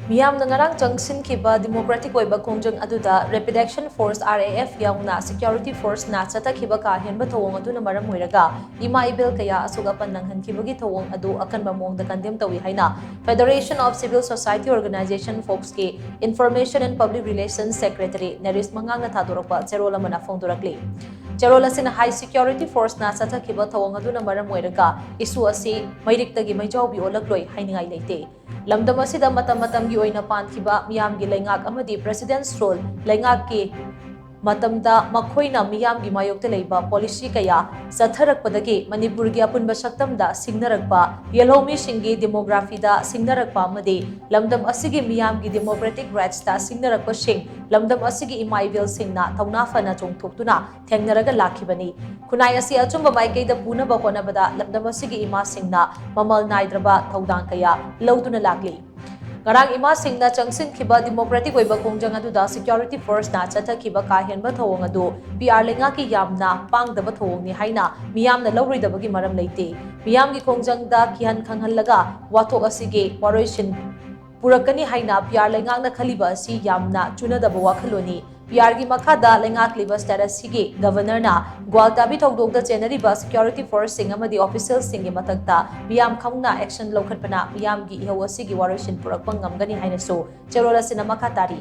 Miyam nangarang jangsin kiba democratic oiba kongjang aduda Rapid Action Force RAF yauna security force na chata kiba ka henba thawong aduna maram hoiraga ima ibel kaya asuga pananghan kibagi thawong adu akan bamong da kandem tawi haina Federation of Civil Society Organization Folks ki Information and Public Relations Secretary Neris Mangang na thadorokpa cherola mana phongdurakli Cherola sina high security force na chata kiba thawong aduna maram hoiraga isu asi mairiktagi maijawbi olakloi hainingai leite lamdam asida matam-matam gi oina pankhiba miyam gi leingak amadi president's role leingak ki matamda makhoina miyam gi mayokte leiba policy kaya satharakpadagi manipur gi apunba saktamda singnarakpa yelhomi singi demography da singnarakpa amadi lamdam asigi miyam gi democratic rights ta singnarakpa sing lamdam asigi imaivel singna thauna fana chongthoktuna thengnaraga lakhibani khunai asi achumba maikei da puna ba kona bada lamdam asigi ima singna mamal naidraba thaudang kaya lauduna lakli Ngarang ima singna changsin khiba democratic oiba kongjang aduda security force na chathakiba ka henba thawong adu PR lenga ki yamna pangdaba thawong ni haina miyamna lawridabagi maram leite miyam gi kongjang da kihan khanghallaga wathok asige waroisin purakani haina PR lenga na khaliba asi yamna chunadaba wakhaloni PR gi makhada lengak liba status sigi governor na gwaltabi thogdokda chenariba security force sing amadi official singi matakta miyam khamna action lokhatpana miyam gi ihawasi gi waroisin purakpa ngamgani haina so cherola sina makhatari